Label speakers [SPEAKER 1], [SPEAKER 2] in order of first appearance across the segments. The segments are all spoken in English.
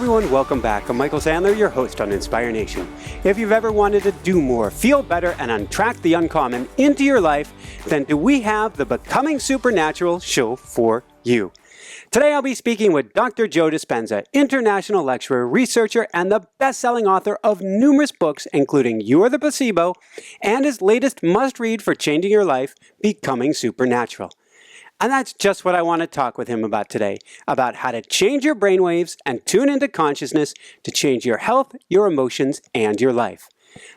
[SPEAKER 1] everyone, welcome back. I'm Michael Sandler, your host on Inspire Nation. If you've ever wanted to do more, feel better, and untrack the uncommon into your life, then do we have the Becoming Supernatural show for you. Today I'll be speaking with Dr. Joe Dispenza, international lecturer, researcher, and the best-selling author of numerous books, including You Are the Placebo, and his latest must-read for changing your life, Becoming Supernatural. And that's just what I want to talk with him about today, about how to change your brainwaves and tune into consciousness to change your health, your emotions, and your life.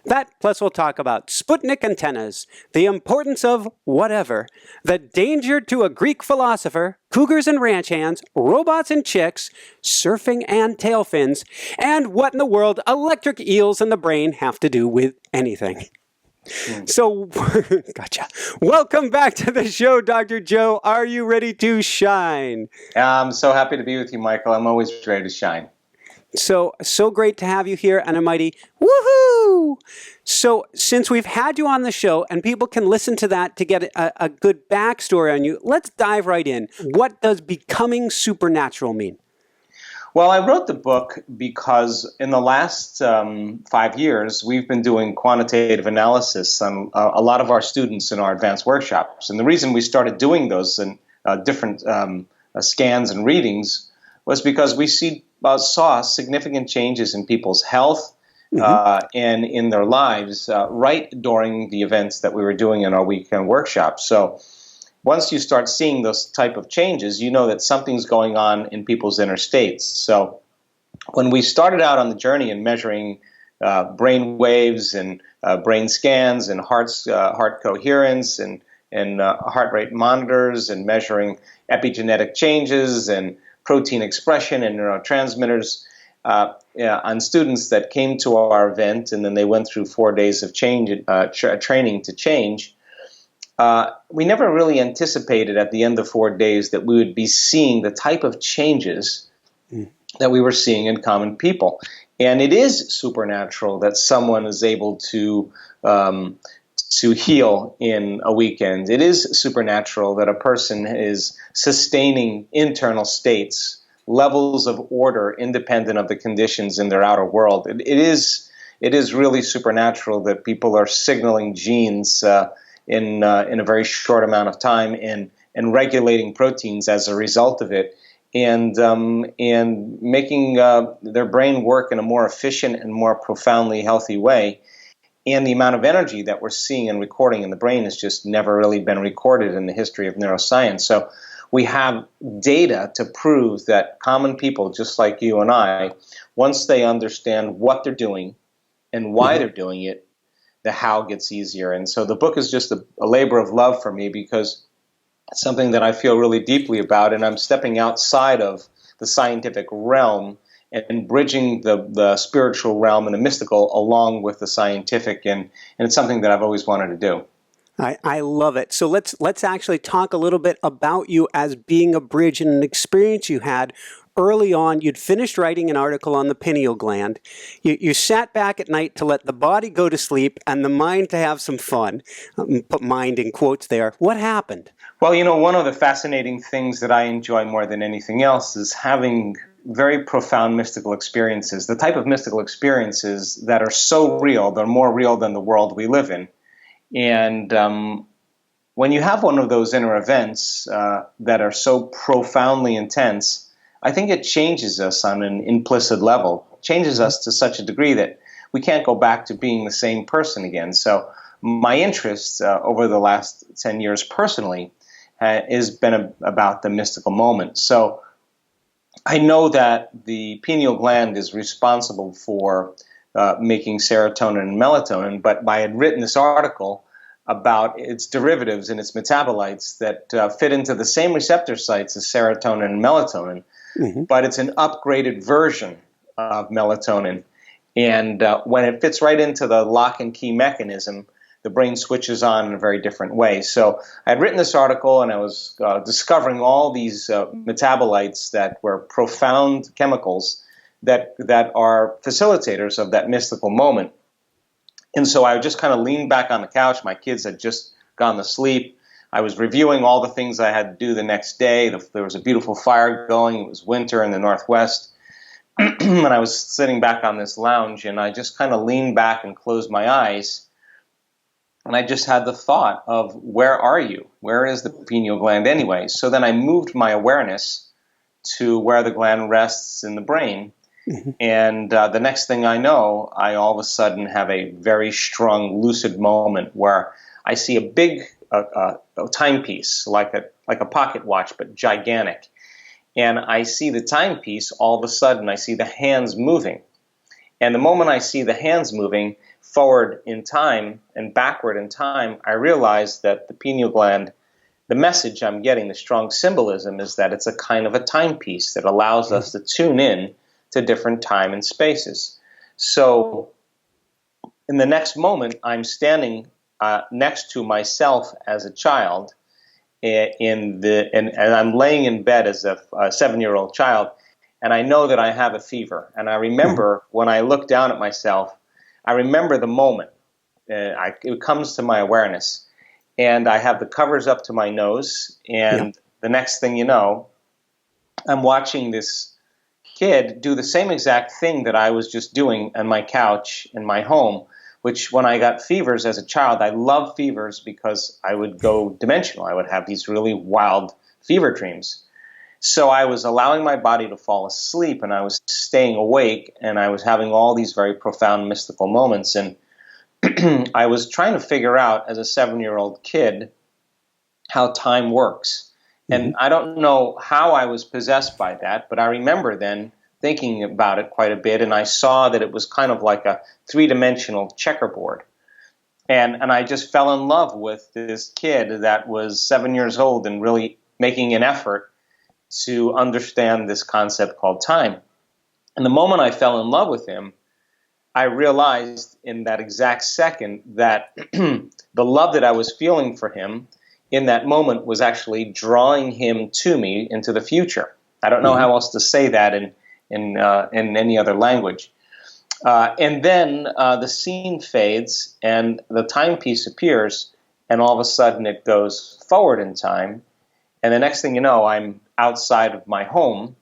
[SPEAKER 1] That, plus we'll talk about Sputnik antennas, the importance of whatever, the danger to a Greek philosopher, cougars and ranch hands, robots and chicks, surfing and tail fins, and what in the world electric eels in the brain have to do with anything. So, gotcha. Welcome back to the show, Dr. Joe. Are you ready to shine?
[SPEAKER 2] I'm so happy to be with you, Michael. I'm always ready to shine.
[SPEAKER 1] So great to have you here, and a mighty woohoo! So, since we've had you on the show, and people can listen to that to get a good backstory on you, let's dive right in. What does Becoming Supernatural mean?
[SPEAKER 2] Well, I wrote the book because in the last 5 years, we've been doing quantitative analysis on a lot of our students in our advanced workshops. And the reason we started doing those in different scans and readings was because we saw significant changes in people's health and in their lives right during the events that we were doing in our weekend workshops. So once you start seeing those type of changes, you know that something's going on in people's inner states. So when we started out on the journey in measuring brain waves and brain scans and heart coherence and heart rate monitors and measuring epigenetic changes and protein expression and neurotransmitters on students that came to our event, and then they went through 4 days of training to change, we never really anticipated at the end of 4 days that we would be seeing the type of changes that we were seeing in common people. And it is supernatural that someone is able to heal in a weekend. It is supernatural that a person is sustaining internal states, levels of order independent of the conditions in their outer world. It is really supernatural that people are signaling genes in a very short amount of time and regulating proteins as a result of it, and making their brain work in a more efficient and more profoundly healthy way. And the amount of energy that we're seeing and recording in the brain has just never really been recorded in the history of neuroscience. So we have data to prove that common people, just like you and I, once they understand what they're doing and why they're doing it, the how gets easier. And so the book is just a labor of love for me because it's something that I feel really deeply about, and I'm stepping outside of the scientific realm and bridging the spiritual realm and the mystical along with the scientific, and it's something that I've always wanted to do.
[SPEAKER 1] I love it. So let's actually talk a little bit about you as being a bridge and an experience you had early on. You'd finished writing an article on the pineal gland. You sat back at night to let the body go to sleep and the mind to have some fun. Put mind in quotes there. What happened?
[SPEAKER 2] Well, one of the fascinating things that I enjoy more than anything else is having very profound mystical experiences, the type of mystical experiences that are so real, they're more real than the world we live in. And when you have one of those inner events that are so profoundly intense, I think it changes us on an implicit level, changes us to such a degree that we can't go back to being the same person again. So my interest over the last 10 years personally has been about the mystical moment. So I know that the pineal gland is responsible for making serotonin and melatonin, but I had written this article about its derivatives and its metabolites that fit into the same receptor sites as serotonin and melatonin, but it's an upgraded version of melatonin. And when it fits right into the lock and key mechanism, the brain switches on in a very different way. So I had written this article, and I was discovering all these metabolites that were profound chemicals that are facilitators of that mystical moment. And so I just kind of leaned back on the couch. My kids had just gone to sleep. I was reviewing all the things I had to do the next day. There was a beautiful fire going. It was winter in the Northwest. and I was sitting back on this lounge, and I just kind of leaned back and closed my eyes, and I just had the thought of, where are you? Where is the pineal gland anyway? So then I moved my awareness to where the gland rests in the brain. And the next thing I know, I all of a sudden have a very strong lucid moment where I see a big timepiece, like a pocket watch, but gigantic. And I see the timepiece, all of a sudden I see the hands moving. And the moment I see the hands moving forward in time and backward in time, I realize that the pineal gland, the message I'm getting, the strong symbolism, is that it's a kind of a timepiece that allows us to tune in to different time and spaces. So in the next moment, I'm standing next to myself as a child, and I'm laying in bed as a 7-year-old child, and I know that I have a fever. And I remember when I look down at myself, I remember the moment. It comes to my awareness, and I have the covers up to my nose, and the next thing you know, I'm watching this kid do the same exact thing that I was just doing on my couch in my home, which when I got fevers as a child, I loved fevers because I would go dimensional. I would have these really wild fever dreams. So I was allowing my body to fall asleep, and I was staying awake, and I was having all these very profound mystical moments. And I was trying to figure out, as a 7-year-old kid, how time works. And I don't know how I was possessed by that, but I remember then thinking about it quite a bit, and I saw that it was kind of like a 3-dimensional checkerboard. And I just fell in love with this kid that was 7 years old and really making an effort to understand this concept called time. And the moment I fell in love with him, I realized in that exact second that the love that I was feeling for him in that moment was actually drawing him to me into the future. I don't know how else to say that in any other language. And then the scene fades, and the timepiece appears, and all of a sudden it goes forward in time. And the next thing you know, I'm outside of my home,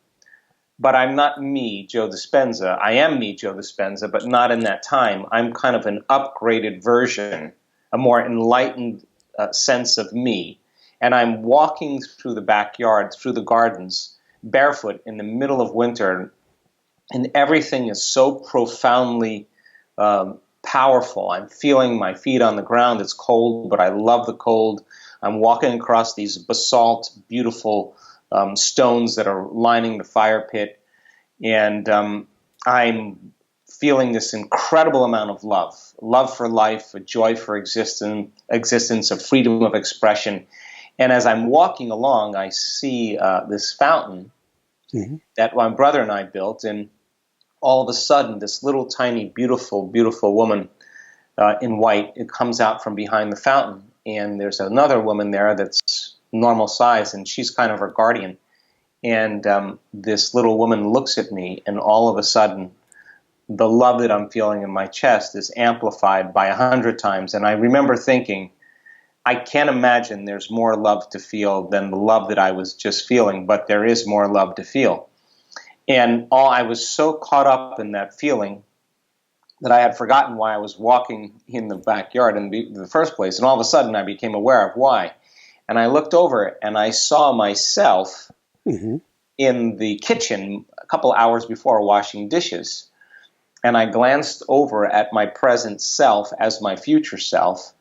[SPEAKER 2] but I'm not me, Joe Dispenza. I am me, Joe Dispenza, but not in that time. I'm kind of an upgraded version, a more enlightened sense of me. And I'm walking through the backyard, through the gardens, barefoot in the middle of winter, and everything is so profoundly powerful. I'm feeling my feet on the ground. It's cold, but I love the cold. I'm walking across these basalt, beautiful stones that are lining the fire pit, and I'm feeling this incredible amount of love for life, a joy for existence, a freedom of expression. And as I'm walking along, I see this fountain that my brother and I built, and all of a sudden, this little tiny, beautiful, beautiful woman in white, it comes out from behind the fountain, and there's another woman there that's normal size, and she's kind of her guardian. And this little woman looks at me, and all of a sudden, the love that I'm feeling in my chest is amplified by 100 times. And I remember thinking, I can't imagine there's more love to feel than the love that I was just feeling, but there is more love to feel. And I was so caught up in that feeling that I had forgotten why I was walking in the backyard in the first place. And all of a sudden, I became aware of why. And I looked over and I saw myself in the kitchen a couple hours before washing dishes. And I glanced over at my present self as my future self.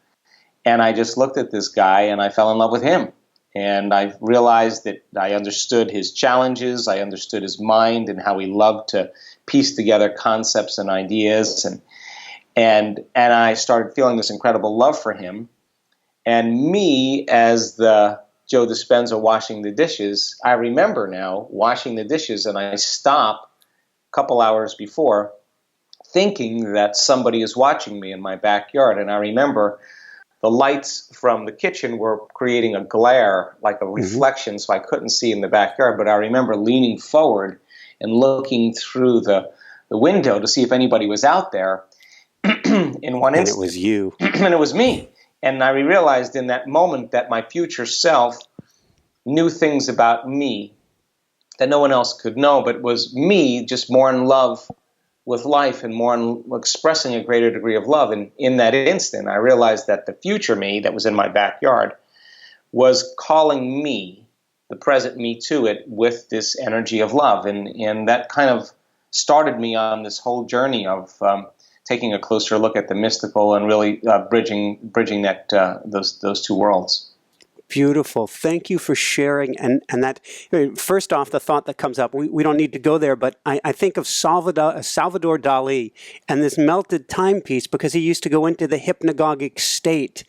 [SPEAKER 2] And I just looked at this guy and I fell in love with him. And I realized that I understood his challenges. I understood his mind and how he loved to piece together concepts and ideas. And I started feeling this incredible love for him. And me, as the Joe Dispenza washing the dishes, I remember now washing the dishes, and I stop a couple hours before thinking that somebody is watching me in my backyard. And I remember the lights from the kitchen were creating a glare, like a reflection, so I couldn't see in the backyard. But I remember leaning forward and looking through the window to see if anybody was out there. In one instant,
[SPEAKER 1] And it was you.
[SPEAKER 2] And it was me. And I realized in that moment that my future self knew things about me that no one else could know, but was me just more in love with life and more in expressing a greater degree of love. And in that instant, I realized that the future me that was in my backyard was calling me, the present me, to it with this energy of love. And that kind of started me on this whole journey of taking a closer look at the mystical and really bridging those two worlds.
[SPEAKER 1] Beautiful. Thank you for sharing. And that, first off, the thought that comes up, we don't need to go there, but I think of Salvador Dali and this melted timepiece, because he used to go into the hypnagogic state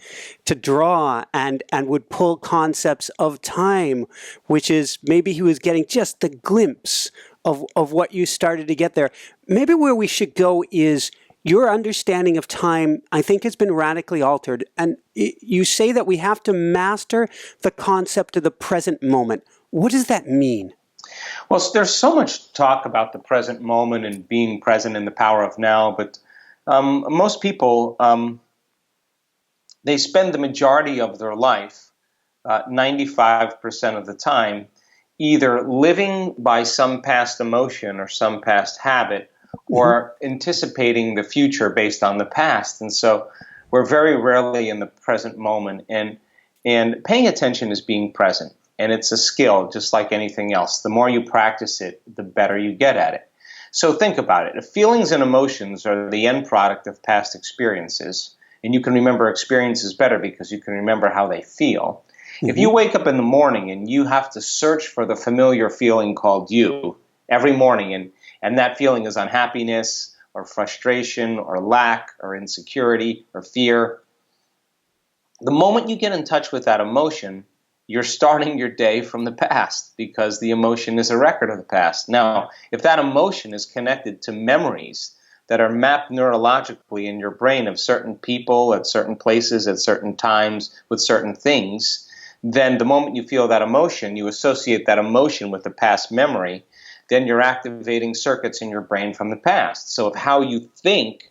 [SPEAKER 1] to draw and would pull concepts of time, which is maybe he was getting just the glimpse of what you started to get there. Maybe where we should go is your understanding of time, I think, has been radically altered. And you say that we have to master the concept of the present moment. What does that mean?
[SPEAKER 2] Well, there's so much talk about the present moment and being present in the power of now, but most people, they spend the majority of their life, 95% of the time, either living by some past emotion or some past habit, or anticipating the future based on the past. And so we're very rarely in the present moment. And paying attention is being present. And it's a skill, just like anything else. The more you practice it, the better you get at it. So think about it. If feelings and emotions are the end product of past experiences, and you can remember experiences better because you can remember how they feel. If you wake up in the morning and you have to search for the familiar feeling called you every morning, and that feeling is unhappiness or frustration or lack or insecurity or fear, the moment you get in touch with that emotion, you're starting your day from the past, because the emotion is a record of the past. Now, if that emotion is connected to memories that are mapped neurologically in your brain of certain people at certain places at certain times with certain things, then the moment you feel that emotion, you associate that emotion with the past memory, then you're activating circuits in your brain from the past. So if how you think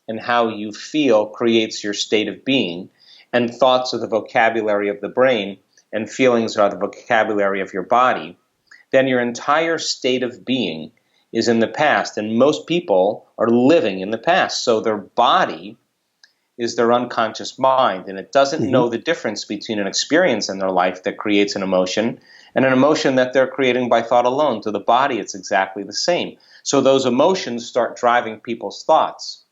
[SPEAKER 2] and how you feel creates your state of being, and thoughts are the vocabulary of the brain, and feelings are the vocabulary of your body, then your entire state of being is in the past. And most people are living in the past. So their body is their unconscious mind, and it doesn't know the difference between an experience in their life that creates an emotion and an emotion that they're creating by thought alone. To the body, it's exactly the same. So those emotions start driving people's thoughts.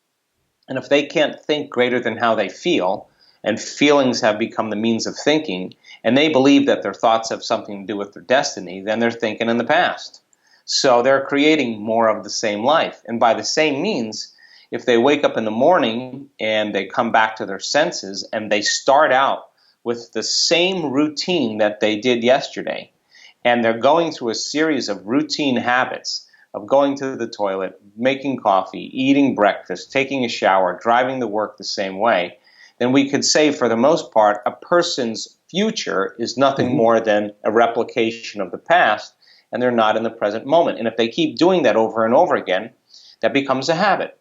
[SPEAKER 2] And if they can't think greater than how they feel, and feelings have become the means of thinking, and they believe that their thoughts have something to do with their destiny, then they're thinking in the past. So they're creating more of the same life. And by the same means, if they wake up in the morning and they come back to their senses and they start out with the same routine that they did yesterday, and they're going through a series of routine habits of going to the toilet, making coffee, eating breakfast, taking a shower, driving to work the same way, then we could say, for the most part, a person's future is nothing more than a replication of the past, and they're not in the present moment. And if they keep doing that over and over again, that becomes a habit.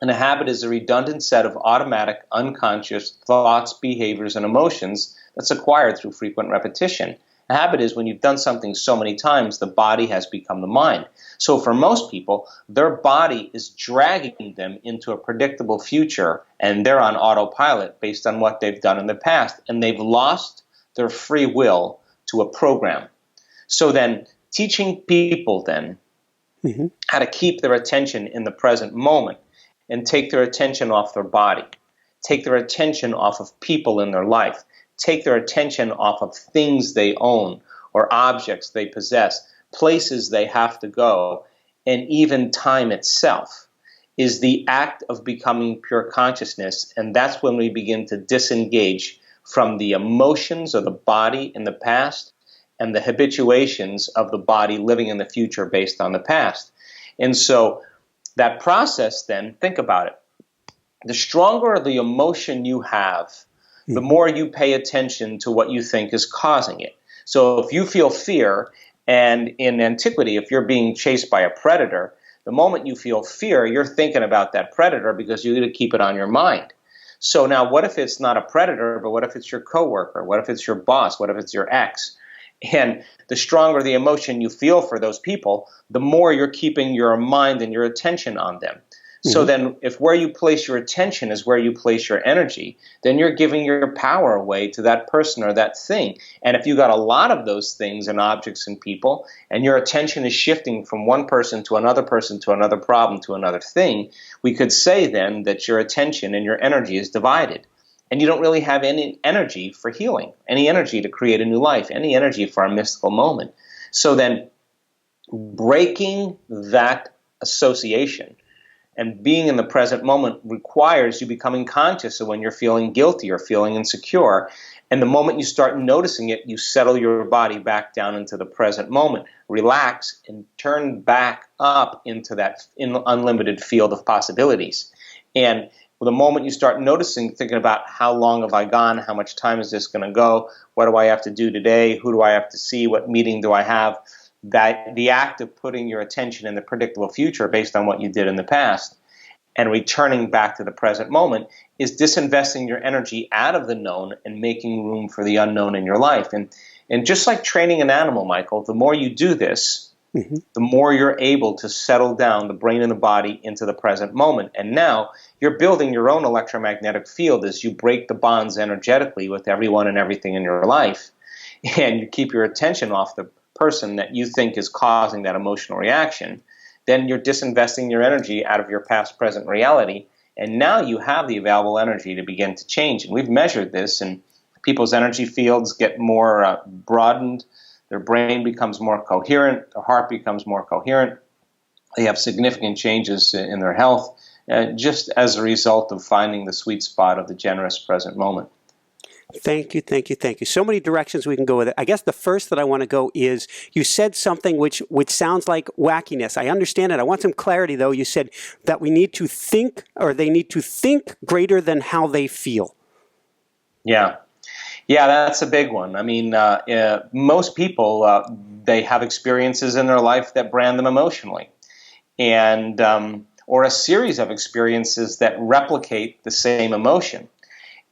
[SPEAKER 2] And a habit is a redundant set of automatic, unconscious thoughts, behaviors, and emotions that's acquired through frequent repetition. A habit is when you've done something so many times, the body has become the mind. So for most people, their body is dragging them into a predictable future, and they're on autopilot based on what they've done in the past, and they've lost their free will to a program. So then, teaching people then how to keep their attention in the present moment and take their attention off their body, take their attention off of people in their life, take their attention off of things they own or objects they possess, places they have to go, and even time itself, is the act of becoming pure consciousness. And that's when we begin to disengage from the emotions of the body in the past and the habituations of the body living in the future based on the past. And so that process, then, think about it. The stronger the emotion you have, the more you pay attention to what you think is causing it. So if you feel fear, and in antiquity, if you're being chased by a predator, the moment you feel fear, you're thinking about that predator because you're going to keep it on your mind. So now what if it's not a predator, but what if it's your coworker? What if it's your boss? What if it's your ex? And the stronger the emotion you feel for those people, the more you're keeping your mind and your attention on them. So then if where you place your attention is where you place your energy, then you're giving your power away to that person or that thing. And if you got a lot of those things and objects and people, and your attention is shifting from one person to another problem to another thing, we could say then that your attention and your energy is divided. And you don't really have any energy for healing, any energy to create a new life, any energy for a mystical moment. So then breaking that association and being in the present moment requires you becoming conscious of when you're feeling guilty or feeling insecure. And the moment you start noticing it, you settle your body back down into the present moment. Relax and turn back up into that unlimited field of possibilities. And the moment you start noticing, thinking about how long have I gone, how much time is this going to go, what do I have to do today, who do I have to see, what meeting do I have, that the act of putting your attention in the predictable future based on what you did in the past and returning back to the present moment is disinvesting your energy out of the known and making room for the unknown in your life. And just like training an animal, Michael, the more you do this, the more you're able to settle down the brain and the body into the present moment. And now you're building your own electromagnetic field as you break the bonds energetically with everyone and everything in your life, and you keep your attention off the person that you think is causing that emotional reaction. Then you're disinvesting your energy out of your past, present reality, and now you have the available energy to begin to change. And we've measured this, and people's energy fields get more broadened. Their brain becomes more coherent. Their heart becomes more coherent. They have significant changes in their health just as a result of finding the sweet spot of the generous present moment.
[SPEAKER 1] Thank you, thank you, thank you. So many directions we can go with it. I guess the first that I want to go is you said something which sounds like wackiness. I understand it. I want some clarity, though. You said that we need to think, or they need to think greater than how they feel.
[SPEAKER 2] Yeah. Yeah, that's a big one. I mean, most people, they have experiences in their life that brand them emotionally, and or a series of experiences that replicate the same emotion.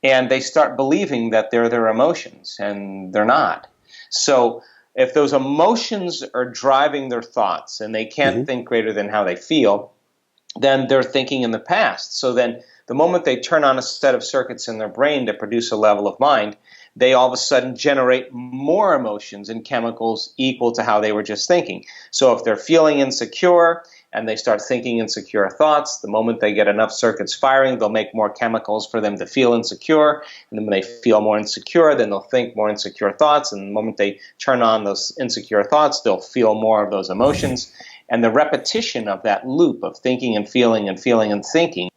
[SPEAKER 2] And they start believing that they're their emotions, and they're not. So if those emotions are driving their thoughts and they can't think greater than how they feel, then they're thinking in the past. So then the moment they turn on a set of circuits in their brain to produce a level of mind, they all of a sudden generate more emotions and chemicals equal to how they were just thinking. So if they're feeling insecure and they start thinking insecure thoughts, the moment they get enough circuits firing, they'll make more chemicals for them to feel insecure. And then when they feel more insecure, then they'll think more insecure thoughts. And the moment they turn on those insecure thoughts, they'll feel more of those emotions. And the repetition of that loop of thinking and feeling and feeling and thinking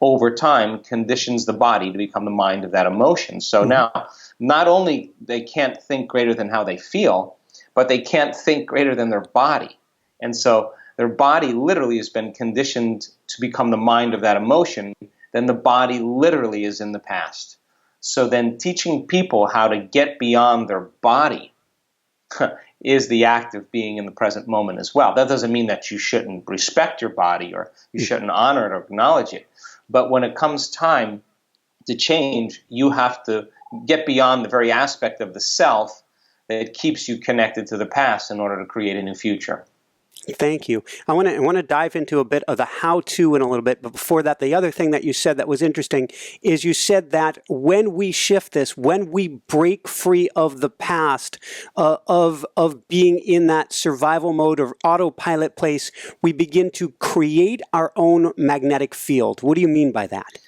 [SPEAKER 2] over time conditions the body to become the mind of that emotion. So now, not only they can't think greater than how they feel, but they can't think greater than their body. And so their body literally has been conditioned to become the mind of that emotion, then the body literally is in the past. So then teaching people how to get beyond their body is the act of being in the present moment as well. That doesn't mean that you shouldn't respect your body or you shouldn't honor it or acknowledge it. But when it comes time to change, you have to get beyond the very aspect of the self that keeps you connected to the past in order to create a new future.
[SPEAKER 1] Thank you. I want to dive into a bit of the how-to in a little bit, but before that, the other thing that you said that was interesting is you said that when we shift this, when we break free of the past, of being in that survival mode or autopilot place, we begin to create our own magnetic field. What do you mean by that?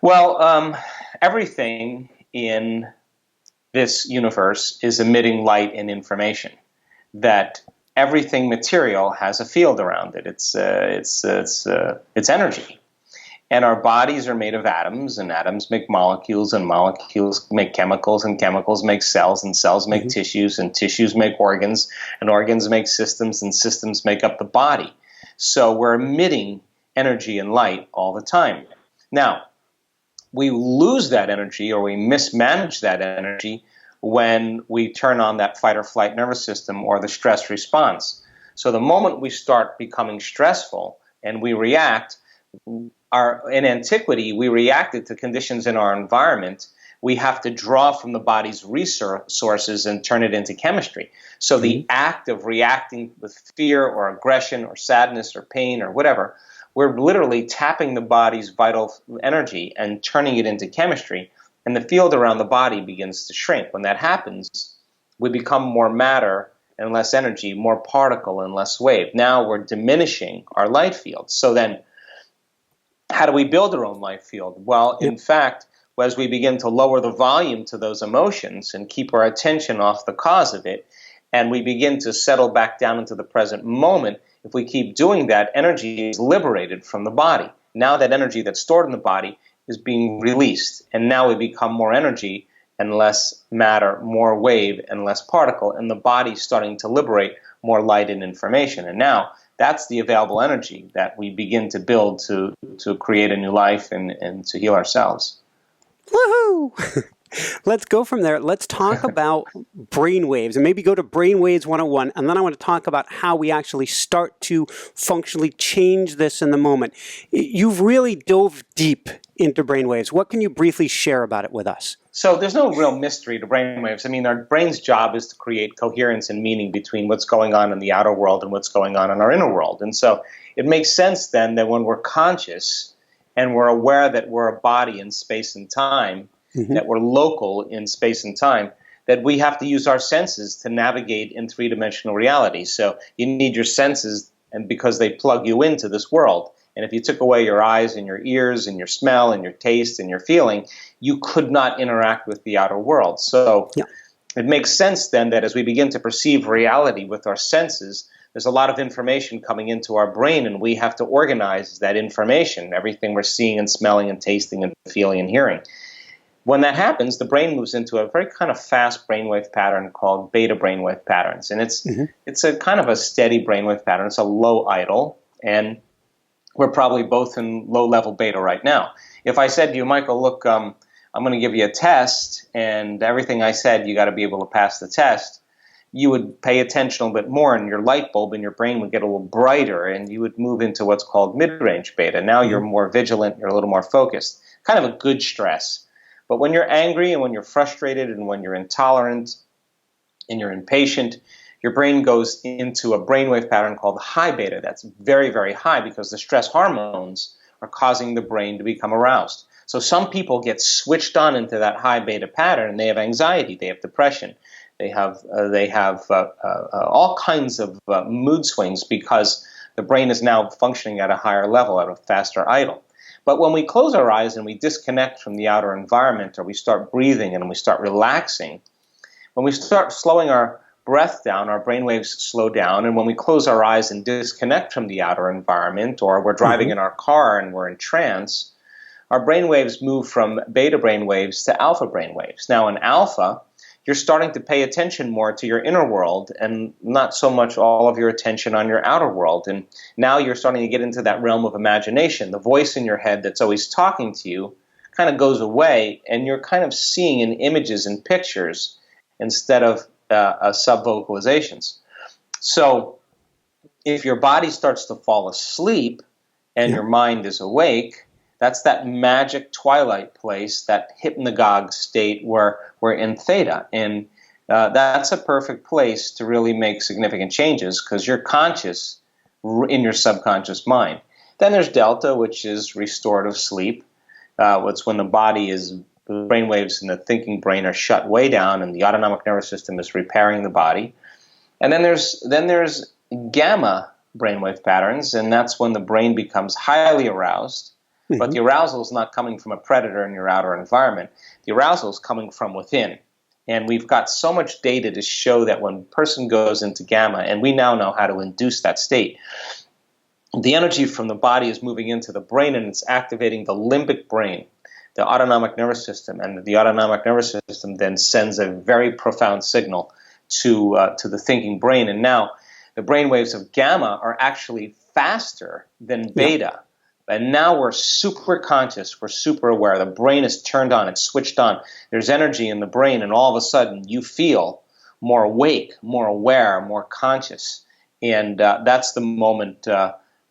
[SPEAKER 2] Well, everything in this universe is emitting light and information. That everything material has a field around it. It's energy. And our bodies are made of atoms, and atoms make molecules, and molecules make chemicals, and chemicals make cells, and cells make tissues, and tissues make organs, and organs make systems, and systems make up the body. So we're emitting energy and light all the time. Now, we lose that energy or we mismanage that energy when we turn on that fight or flight nervous system or the stress response. So the moment we start becoming stressful and we react, in antiquity, we reacted to conditions in our environment we have to draw from the body's resources and turn it into chemistry. So the act of reacting with fear or aggression or sadness or pain or whatever, we're literally tapping the body's vital energy and turning it into chemistry, and the field around the body begins to shrink. When that happens, we become more matter and less energy, more particle and less wave. Now we're diminishing our light field. So then, how do we build our own light field? Well, in fact, as we begin to lower the volume to those emotions and keep our attention off the cause of it, and we begin to settle back down into the present moment, if we keep doing that, energy is liberated from the body. Now that energy that's stored in the body is being released, and now we become more energy and less matter, more wave and less particle, and the body's starting to liberate more light and information. And now that's the available energy that we begin to build to create a new life and to heal ourselves.
[SPEAKER 1] Woohoo! Let's go from there. Let's talk about brainwaves, and maybe go to Brainwaves 101, and then I want to talk about how we actually start to functionally change this in the moment. You've really dove deep into brainwaves. What can you briefly share about it with us?
[SPEAKER 2] So there's no real mystery to brainwaves. I mean, our brain's job is to create coherence and meaning between what's going on in the outer world and what's going on in our inner world. And so it makes sense then that when we're conscious and we're aware that we're a body in space and time, that we're local in space and time, that we have to use our senses to navigate in three-dimensional reality. So you need your senses, and because they plug you into this world. And if you took away your eyes and your ears and your smell and your taste and your feeling, you could not interact with the outer world. So it makes sense then that as we begin to perceive reality with our senses, there's a lot of information coming into our brain, and we have to organize that information, everything we're seeing and smelling and tasting and feeling and hearing. When that happens, the brain moves into a very kind of fast brainwave pattern called beta brainwave patterns. And it's a kind of a steady brainwave pattern. It's a low idle, and we're probably both in low-level beta right now. If I said to you, Michael, look, I'm going to give you a test, and everything I said, you got to be able to pass the test, you would pay attention a little bit more, and your light bulb in your brain would get a little brighter, and you would move into what's called mid-range beta. Now you're more vigilant, you're a little more focused. Kind of a good stress. But when you're angry and when you're frustrated and when you're intolerant and you're impatient, your brain goes into a brainwave pattern called high beta. That's very, very high because the stress hormones are causing the brain to become aroused. So some people get switched on into that high beta pattern, and they have anxiety, they have depression, they have all kinds of mood swings because the brain is now functioning at a higher level, at a faster idle. But when we close our eyes and we disconnect from the outer environment, or we start breathing and we start relaxing, when we start slowing our breath down, our brainwaves slow down, and when we close our eyes and disconnect from the outer environment, or we're driving in our car and we're in trance, our brainwaves move from beta brainwaves to alpha brainwaves. Now in alpha, you're starting to pay attention more to your inner world and not so much all of your attention on your outer world. And now you're starting to get into that realm of imagination. The voice in your head that's always talking to you kind of goes away, and you're kind of seeing in images and pictures instead of sub-vocalizations. So if your body starts to fall asleep and your mind is awake, that's that magic twilight place, that hypnagogue state where we're in theta. And that's a perfect place to really make significant changes because you're conscious in your subconscious mind. Then there's delta, which is restorative sleep. It's when the body is, the brainwaves in the thinking brain are shut way down and the autonomic nervous system is repairing the body. And then there's gamma brainwave patterns, and that's when the brain becomes highly aroused. But the arousal is not coming from a predator in your outer environment. The arousal is coming from within. And we've got so much data to show that when a person goes into gamma, and we now know how to induce that state, the energy from the body is moving into the brain, and it's activating the limbic brain, the autonomic nervous system. And the autonomic nervous system then sends a very profound signal to the thinking brain. And now the brain waves of gamma are actually faster than beta. And now we're super conscious, we're super aware. The brain is turned on, it's switched on. There's energy in the brain, and all of a sudden you feel more awake, more aware, more conscious. And that's the moment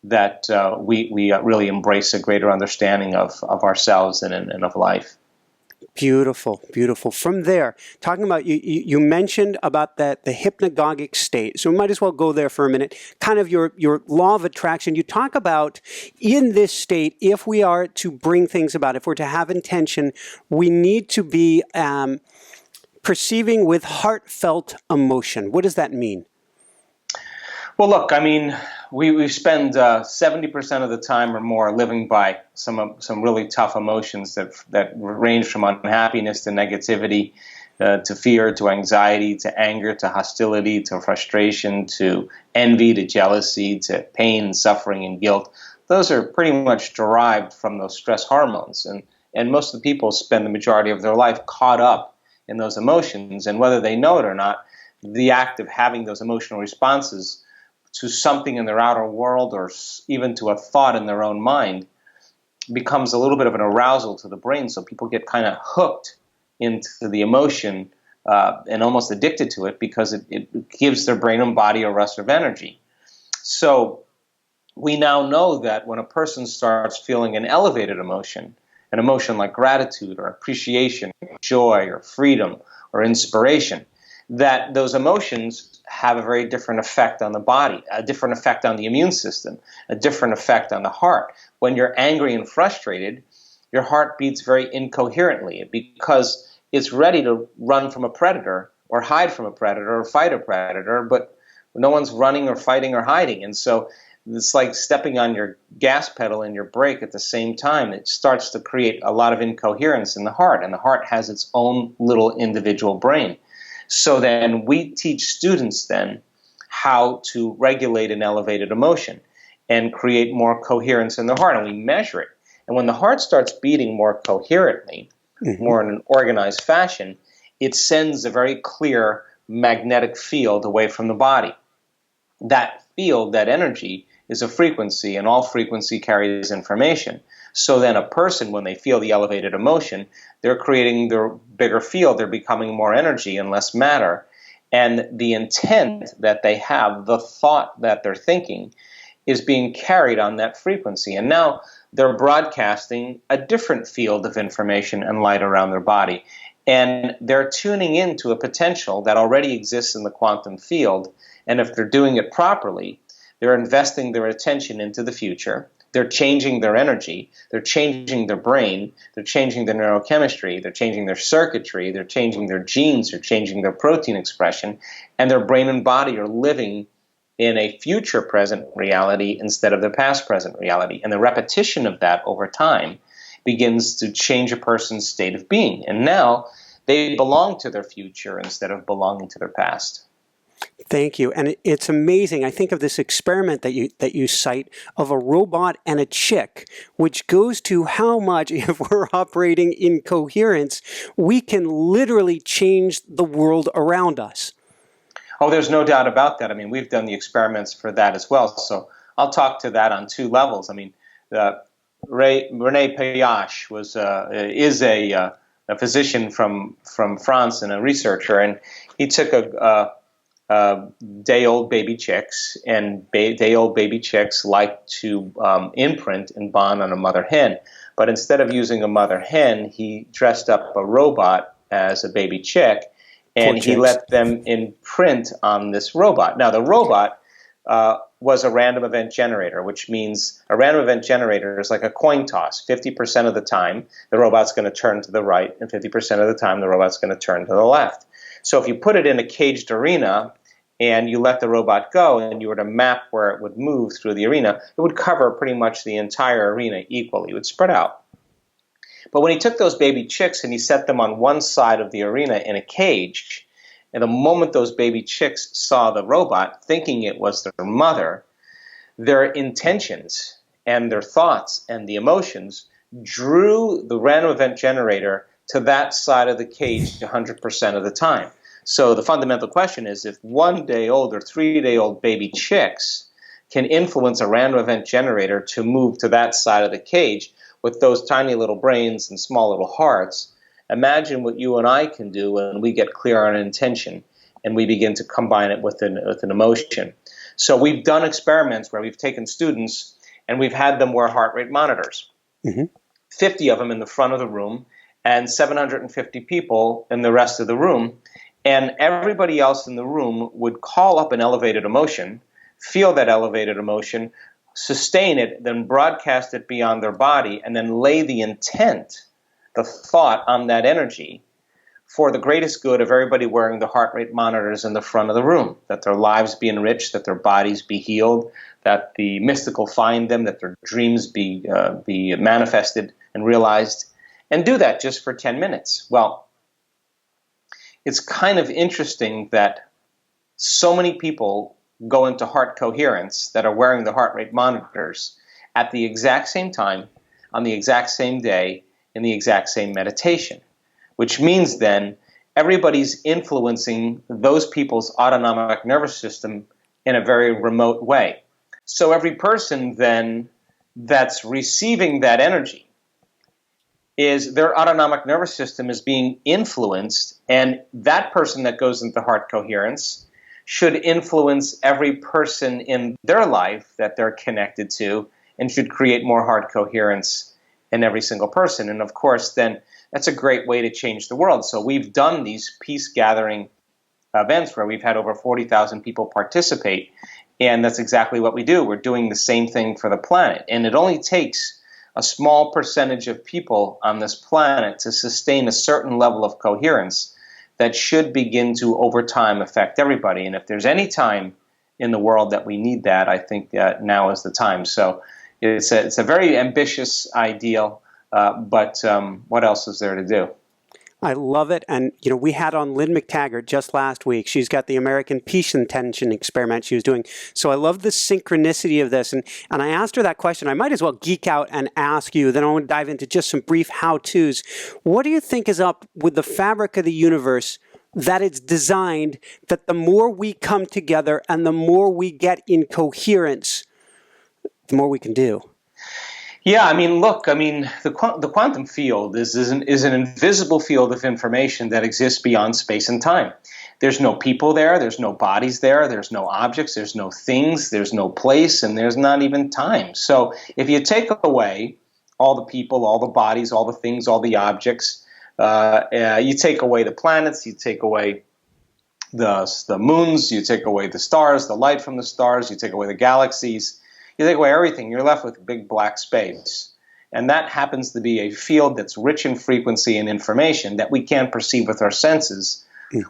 [SPEAKER 2] that we really embrace a greater understanding of ourselves and of life.
[SPEAKER 1] Beautiful, beautiful. From there, talking about you mentioned about that the hypnagogic state. So we might as well go there for a minute. Kind of your law of attraction. You talk about in this state, if we are to bring things about, if we're to have intention, we need to be perceiving with heartfelt emotion. What does that mean?
[SPEAKER 2] Well, look, I mean, we spend 70% of the time or more living by some really tough emotions that range from unhappiness to negativity, to fear, to anxiety, to anger, to hostility, to frustration, to envy, to jealousy, to pain, suffering, and guilt. Those are pretty much derived from those stress hormones, and most of the people spend the majority of their life caught up in those emotions, and whether they know it or not, the act of having those emotional responses to something in their outer world or even to a thought in their own mind becomes a little bit of an arousal to the brain. So people get kind of hooked into the emotion and almost addicted to it because it gives their brain and body a rush of energy. So we now know that when a person starts feeling an elevated emotion, an emotion like gratitude or appreciation, or joy or freedom or inspiration, that those emotions have a very different effect on the body, a different effect on the immune system, a different effect on the heart. When you're angry and frustrated, your heart beats very incoherently because it's ready to run from a predator or hide from a predator or fight a predator, but no one's running or fighting or hiding. And so it's like stepping on your gas pedal and your brake at the same time. It starts to create a lot of incoherence in the heart, and the heart has its own little individual brain. So then we teach students then how to regulate an elevated emotion and create more coherence in the heart, and we measure it. And when the heart starts beating more coherently, more in an organized fashion, it sends a very clear magnetic field away from the body. That field, that energy, is a frequency, and all frequency carries information. So then a person, when they feel the elevated emotion, they're creating their bigger field, they're becoming more energy and less matter. And the intent that they have, the thought that they're thinking, is being carried on that frequency. And now they're broadcasting a different field of information and light around their body. And they're tuning into a potential that already exists in the quantum field. And if they're doing it properly, they're investing their attention into the future. They're changing their energy. They're changing their brain. They're changing their neurochemistry. They're changing their circuitry. They're changing their genes. They're changing their protein expression. And their brain and body are living in a future present reality instead of their past present reality. And the repetition of that over time begins to change a person's state of being. And now they belong to their future instead of belonging to their past.
[SPEAKER 1] Thank you. And it's amazing. I think of this experiment that you cite of a robot and a chick, which goes to how much, if we're operating in coherence, we can literally change the world around us.
[SPEAKER 2] Oh, there's no doubt about that. I mean, we've done the experiments for that as well. So I'll talk to that on two levels. I mean, René Payache is a physician from France and a researcher, and he took day-old baby chicks, and day-old baby chicks like to imprint and bond on a mother hen. But instead of using a mother hen, he dressed up a robot as a baby chick, and he let them imprint on this robot. Now, the robot was a random event generator, which means a random event generator is like a coin toss. 50% of the time, the robot's going to turn to the right, and 50% of the time, the robot's going to turn to the left. So if you put it in a caged arena and you let the robot go and you were to map where it would move through the arena, it would cover pretty much the entire arena equally. It would spread out. But when he took those baby chicks and he set them on one side of the arena in a cage, and the moment those baby chicks saw the robot, thinking it was their mother, their intentions and their thoughts and the emotions drew the random event generator to that side of the cage 100% of the time. So the fundamental question is, if 1 day old or 3 day old baby chicks can influence a random event generator to move to that side of the cage with those tiny little brains and small little hearts, imagine what you and I can do when we get clear on an intention and we begin to combine it with an emotion. So we've done experiments where we've taken students and we've had them wear heart rate monitors. 50 of them in the front of the room, and 750 people in the rest of the room. And everybody else in the room would call up an elevated emotion, feel that elevated emotion, sustain it, then broadcast it beyond their body, and then lay the intent, the thought on that energy for the greatest good of everybody wearing the heart rate monitors in the front of the room, that their lives be enriched, that their bodies be healed, that the mystical find them, that their dreams be manifested and realized, and do that just for 10 minutes. Well, it's kind of interesting that so many people go into heart coherence that are wearing the heart rate monitors at the exact same time, on the exact same day, in the exact same meditation, which means then everybody's influencing those people's autonomic nervous system in a very remote way. So every person then that's receiving that energy, is their autonomic nervous system is being influenced, and that person that goes into heart coherence should influence every person in their life that they're connected to, and should create more heart coherence in every single person. And of course, then that's a great way to change the world. So we've done these peace gathering events where we've had over 40,000 people participate, and that's exactly what we do. We're doing the same thing for the planet, and it only takes a small percentage of people on this planet to sustain a certain level of coherence that should begin to, over time, affect everybody. And if there's any time in the world that we need that, I think that now is the time. So it's a very ambitious ideal, but what else is there to do?
[SPEAKER 1] I love it. And, we had on Lynn McTaggart just last week. She's got the American Peace Intention experiment she was doing. So I love the synchronicity of this. And I asked her that question. I might as well geek out and ask you. Then I want to dive into just some brief how-tos. What do you think is up with the fabric of the universe that it's designed that the more we come together and the more we get in coherence, the more we can do?
[SPEAKER 2] Yeah, the quantum field is an invisible field of information that exists beyond space and time. There's no people there, there's no bodies there, there's no objects, there's no things, there's no place, and there's not even time. So if you take away all the people, all the bodies, all the things, all the objects, you take away the planets, you take away the moons, you take away the stars, the light from the stars, you take away the galaxies, you take away everything, you're left with a big black space. And that happens to be a field that's rich in frequency and information that we can't perceive with our senses.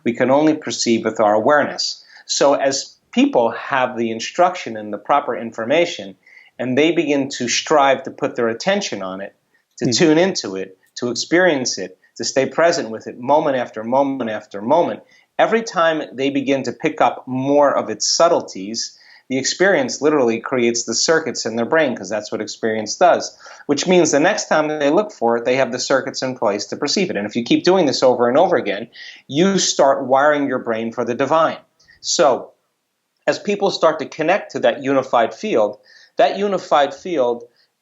[SPEAKER 2] We can only perceive with our awareness. So as people have the instruction and the proper information, and they begin to strive to put their attention on it, to tune into it, to experience it, to stay present with it moment after moment after moment, every time they begin to pick up more of its subtleties, the experience literally creates the circuits in their brain, because that's what experience does, which means the next time they look for it, they have the circuits in place to perceive it. And if you keep doing this over and over again, you start wiring your brain for the divine. So as people start to connect to that unified field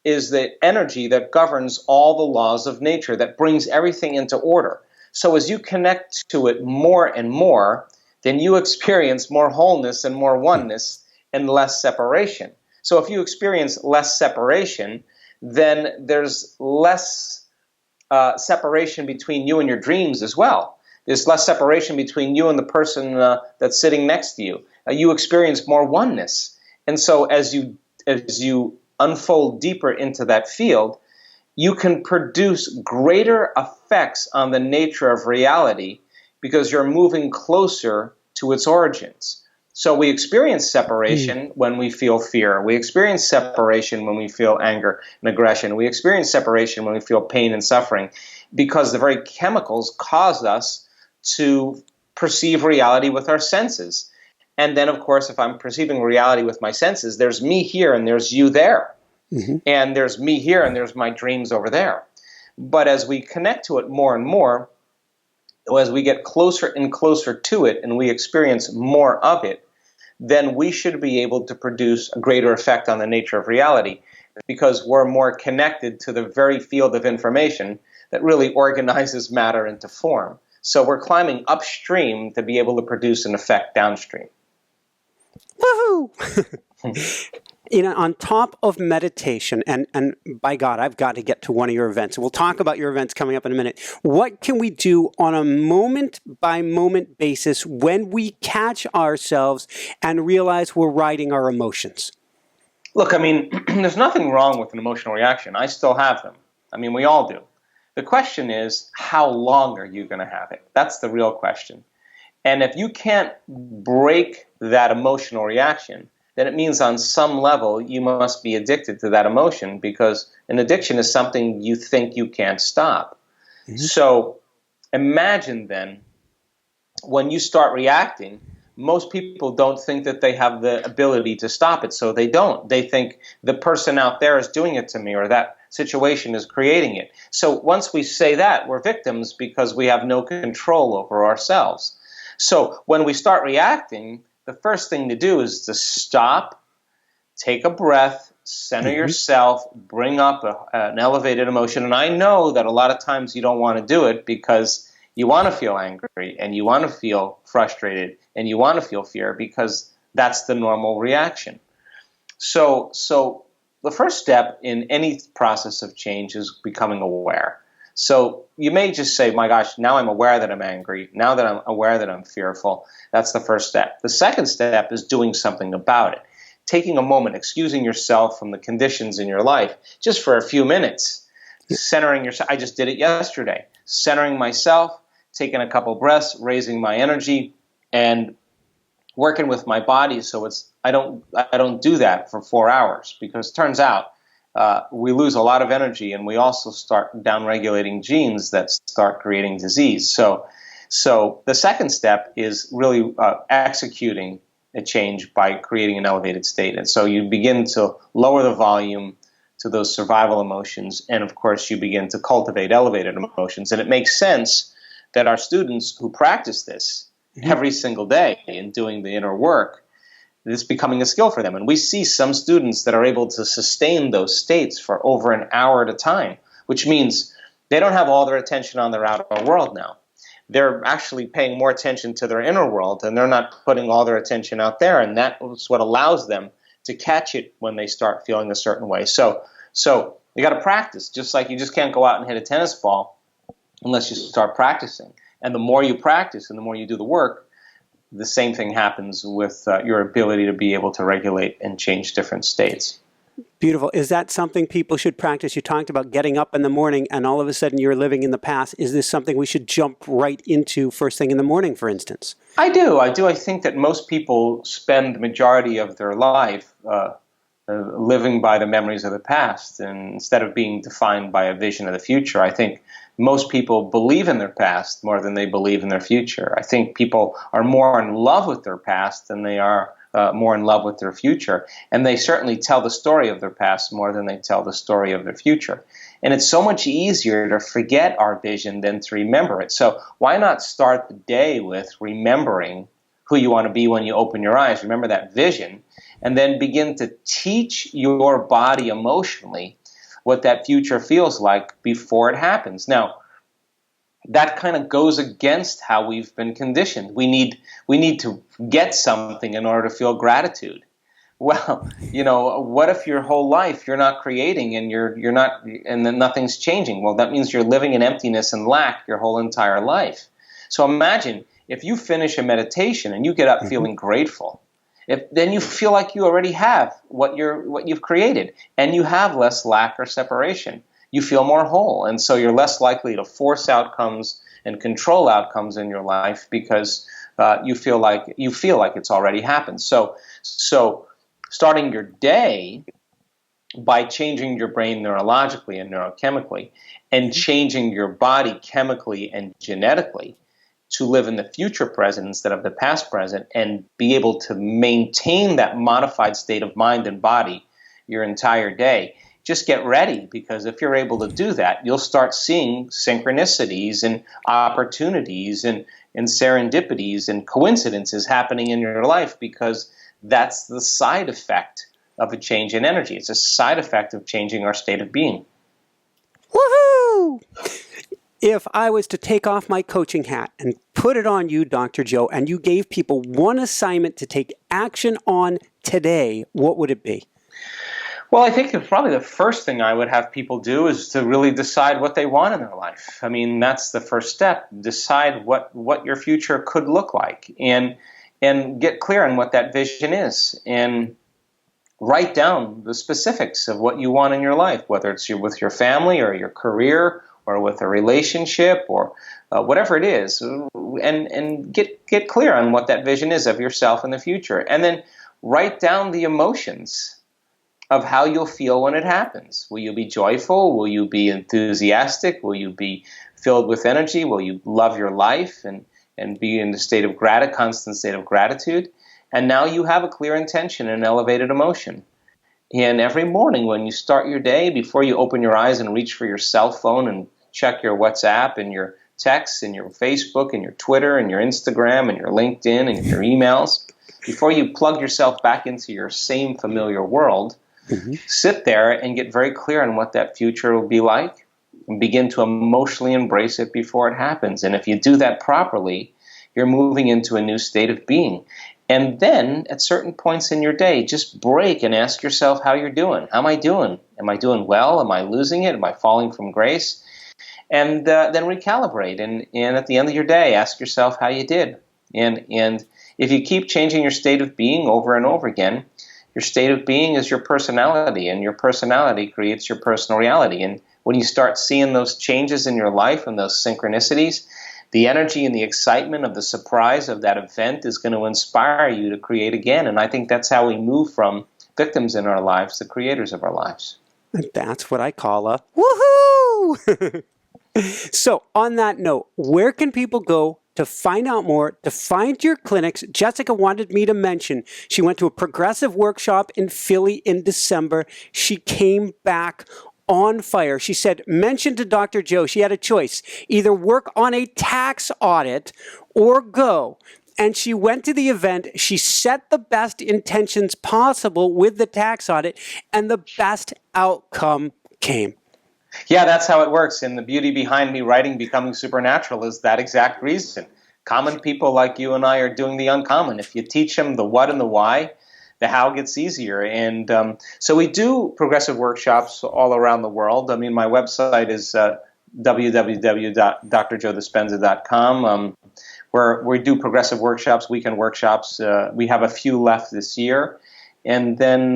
[SPEAKER 2] is the energy that governs all the laws of nature, that brings everything into order. So as you connect to it more and more, then you experience more wholeness and more oneness, and less separation. So if you experience less separation, then there's less separation between you and your dreams as well. There's less separation between you and the person that's sitting next to you. You experience more oneness. And so as you unfold deeper into that field, you can produce greater effects on the nature of reality because you're moving closer to its origins. So we experience separation when we feel fear. We experience separation when we feel anger and aggression. We experience separation when we feel pain and suffering, because the very chemicals cause us to perceive reality with our senses. And then, of course, if I'm perceiving reality with my senses, there's me here and there's you there. And there's me here and there's my dreams over there. But as we connect to it more and more, as we get closer and closer to it and we experience more of it, then we should be able to produce a greater effect on the nature of reality, because we're more connected to the very field of information that really organizes matter into form. So we're climbing upstream to be able to produce an effect downstream.
[SPEAKER 1] Woohoo! On top of meditation, and by God, I've got to get to one of your events. We'll talk about your events coming up in a minute. What can we do on a moment-by-moment basis when we catch ourselves and realize we're riding our emotions?
[SPEAKER 2] Look, I mean, there's nothing wrong with an emotional reaction. I still have them. I mean, we all do. The question is, how long are you going to have it? That's the real question. And if you can't break that emotional reaction, then it means on some level you must be addicted to that emotion, because an addiction is something you think you can't stop. Mm-hmm. So imagine then, when you start reacting, most people don't think that they have the ability to stop it, so they don't. They think the person out there is doing it to me, or that situation is creating it. So once we say that, we're victims because we have no control over ourselves. So when we start reacting, the first thing to do is to stop, take a breath, center yourself, bring up an elevated emotion. And I know that a lot of times you don't want to do it because you want to feel angry and you want to feel frustrated and you want to feel fear, because that's the normal reaction. So the first step in any process of change is becoming aware. So you may just say, my gosh, now I'm aware that I'm angry. Now that I'm aware that I'm fearful. That's the first step. The second step is doing something about it. Taking a moment, excusing yourself from the conditions in your life just for a few minutes. Centering yourself. I just did it yesterday. Centering myself, taking a couple breaths, raising my energy, and working with my body. So I don't do that for 4 hours, because it turns out we lose a lot of energy, and we also start downregulating genes that start creating disease. So the second step is really executing a change by creating an elevated state. And so you begin to lower the volume to those survival emotions, and of course you begin to cultivate elevated emotions. And it makes sense that our students who practice this every single day in doing the inner work, it's becoming a skill for them. And we see some students that are able to sustain those states for over an hour at a time, which means they don't have all their attention on their outer world now. They're actually paying more attention to their inner world, and they're not putting all their attention out there. And that's what allows them to catch it when they start feeling a certain way. So you got to practice, just like you just can't go out and hit a tennis ball unless you start practicing. And the more you practice and the more you do the work, the same thing happens with your ability to be able to regulate and change different states.
[SPEAKER 1] Beautiful. Is that something people should practice? You talked about getting up in the morning and all of a sudden you're living in the past. Is this something we should jump right into first thing in the morning, for instance?
[SPEAKER 2] I do. I think that most people spend the majority of their life living by the memories of the past, and instead of being defined by a vision of the future. I think most people believe in their past more than they believe in their future. I think people are more in love with their past than they are more in love with their future. And they certainly tell the story of their past more than they tell the story of their future. And it's so much easier to forget our vision than to remember it. So why not start the day with remembering who you want to be when you open your eyes? Remember that vision, and then begin to teach your body emotionally what that future feels like before it happens. Now, that kind of goes against how we've been conditioned. We need to get something in order to feel gratitude. Well, what if your whole life you're not creating and you're not, and then nothing's changing? Well, that means you're living in emptiness and lack your whole entire life. So imagine if you finish a meditation and you get up feeling grateful. Then you feel like you already have what you've created, and you have less lack or separation. You feel more whole, and so you're less likely to force outcomes and control outcomes in your life because you feel like it's already happened. So starting your day by changing your brain neurologically and neurochemically, and changing your body chemically and genetically to live in the future present instead of the past present, and be able to maintain that modified state of mind and body your entire day. Just get ready, because if you're able to do that, you'll start seeing synchronicities and opportunities and serendipities and coincidences happening in your life, because that's the side effect of a change in energy. It's a side effect of changing our state of being.
[SPEAKER 1] Woohoo! If I was to take off my coaching hat and put it on you, Dr. Joe, and you gave people one assignment to take action on today, what would it be?
[SPEAKER 2] Well, I think probably the first thing I would have people do is to really decide what they want in their life. I mean, that's the first step. Decide what your future could look like, and get clear on what that vision is, and write down the specifics of what you want in your life, whether it's with your family or your career or with a relationship or whatever it is, and get clear on what that vision is of yourself in the future, and then write down the emotions of how you'll feel when it happens. Will you be joyful? Will you be enthusiastic? Will you be filled with energy? Will you love your life and be in a constant state of gratitude? And now you have a clear intention and elevated emotion. And every morning when you start your day, before you open your eyes and reach for your cell phone and check your WhatsApp and your texts and your Facebook and your Twitter and your Instagram and your LinkedIn and your emails, before you plug yourself back into your same familiar world, sit there and get very clear on what that future will be like and begin to emotionally embrace it before it happens. And if you do that properly, you're moving into a new state of being. And then at certain points in your day, just break and ask yourself how you're doing. How am I doing? Am I doing well? Am I losing it? Am I falling from grace? And then recalibrate. And at the end of your day, ask yourself how you did. And if you keep changing your state of being over and over again, your state of being is your personality, and your personality creates your personal reality. And when you start seeing those changes in your life and those synchronicities, the energy and the excitement of the surprise of that event is going to inspire you to create again. And I think that's how we move from victims in our lives to creators of our lives.
[SPEAKER 1] That's what I call a woohoo! So on that note, where can people go to find out more, to find your clinics? Jessica wanted me to mention she went to a progressive workshop in Philly in December. She came back on fire. She said, mention to Dr. Joe, she had a choice, either work on a tax audit or go. And she went to the event. She set the best intentions possible with the tax audit, and the best outcome came.
[SPEAKER 2] Yeah, that's how it works. And the beauty behind me writing Becoming Supernatural is that exact reason. Common people like you and I are doing the uncommon. If you teach them the what and the why, the how gets easier. And so we do progressive workshops all around the world. I mean, my website is www.drjoedispenza.com, where we do progressive workshops, weekend workshops. We have a few left this year. And then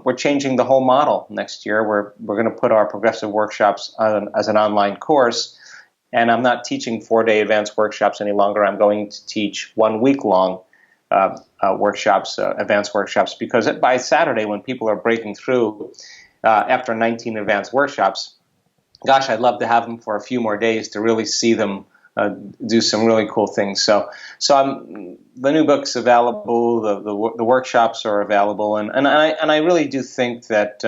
[SPEAKER 2] we're changing the whole model next year. We're going to put our progressive workshops as an online course. And I'm not teaching 4-day advanced workshops any longer. I'm going to teach 1 week long workshops, advanced workshops, because by Saturday, when people are breaking through after 19 advanced workshops, gosh, I'd love to have them for a few more days to really see them do some really cool things. So the new book's available, the workshops are available, and I really do think that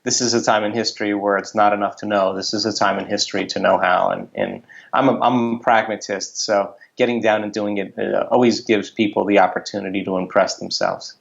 [SPEAKER 2] this is a time in history where it's not enough to know. This is a time in history to know how, and I'm a pragmatist, so getting down and doing it always gives people the opportunity to impress themselves.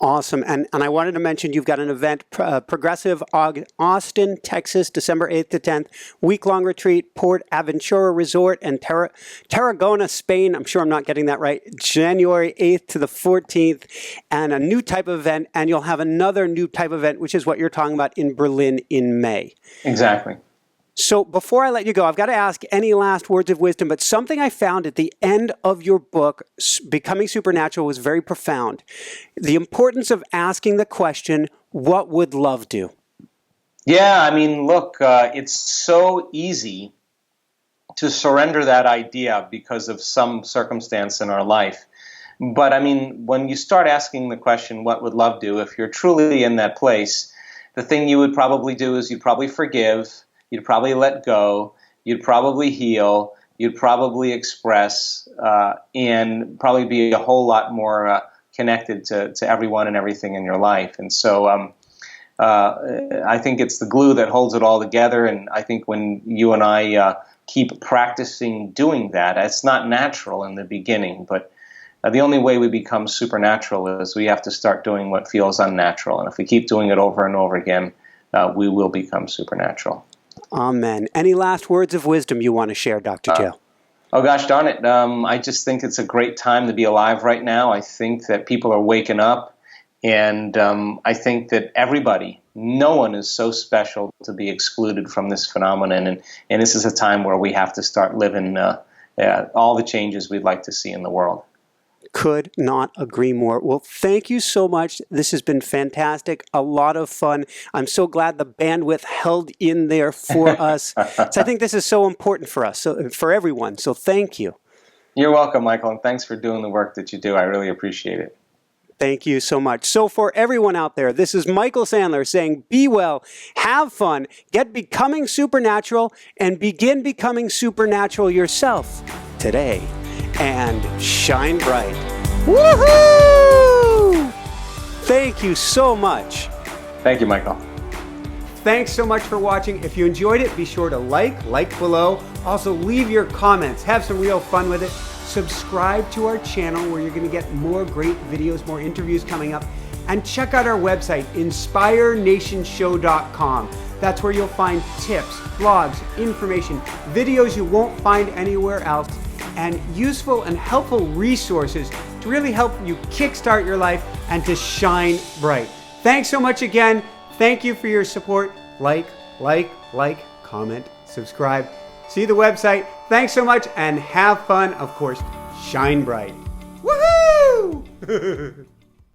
[SPEAKER 1] Awesome. And I wanted to mention you've got an event, Progressive Austin, Texas, December 8th to 10th, week-long retreat, Port Aventura Resort, and Tarragona, Spain. I'm sure I'm not getting that right. January 8th to the 14th, and a new type of event. And you'll have another new type of event, which is what you're talking about in Berlin in May.
[SPEAKER 2] Exactly.
[SPEAKER 1] So before I let you go, I've got to ask any last words of wisdom, but something I found at the end of your book, Becoming Supernatural, was very profound. The importance of asking the question, what would love do?
[SPEAKER 2] Yeah, I mean, look, it's so easy to surrender that idea because of some circumstance in our life. But I mean, when you start asking the question, what would love do, if you're truly in that place, the thing you would probably do is you'd probably forgive. You'd probably let go, you'd probably heal, you'd probably express, and probably be a whole lot more connected to everyone and everything in your life. And so I think it's the glue that holds it all together, and I think when you and I keep practicing doing that, it's not natural in the beginning, but the only way we become supernatural is we have to start doing what feels unnatural. And if we keep doing it over and over again, we will become supernatural.
[SPEAKER 1] Amen. Any last words of wisdom you want to share, Dr. Joe?
[SPEAKER 2] Oh, gosh darn it. I just think it's a great time to be alive right now. I think that people are waking up, And I think that everybody, no one is so special to be excluded from this phenomenon. And this is a time where we have to start living all the changes we'd like to see in the world.
[SPEAKER 1] Could not agree more. Well, thank you so much. This has been fantastic. A lot of fun. I'm so glad the bandwidth held in there for us. So I think this is so important for us, so for everyone. So thank you.
[SPEAKER 2] You're welcome, Michael, and thanks for doing the work that you do. I really appreciate it.
[SPEAKER 1] Thank you so much. So for everyone out there, this is Michael Sandler saying, be well, have fun, get becoming supernatural, and begin becoming supernatural yourself today. And shine bright. Woohoo! Thank you so much.
[SPEAKER 2] Thank you, Michael.
[SPEAKER 1] Thanks so much for watching. If you enjoyed it, be sure to like below. Also, leave your comments. Have some real fun with it. Subscribe to our channel where you're going to get more great videos, more interviews coming up. And check out our website, inspirenationshow.com. That's where you'll find tips, blogs, information, videos you won't find anywhere else, and useful and helpful resources to really help you kickstart your life and to shine bright. Thanks so much again. Thank you for your support. Like, comment, subscribe. See the website. Thanks so much and have fun. Of course, shine bright. Woohoo!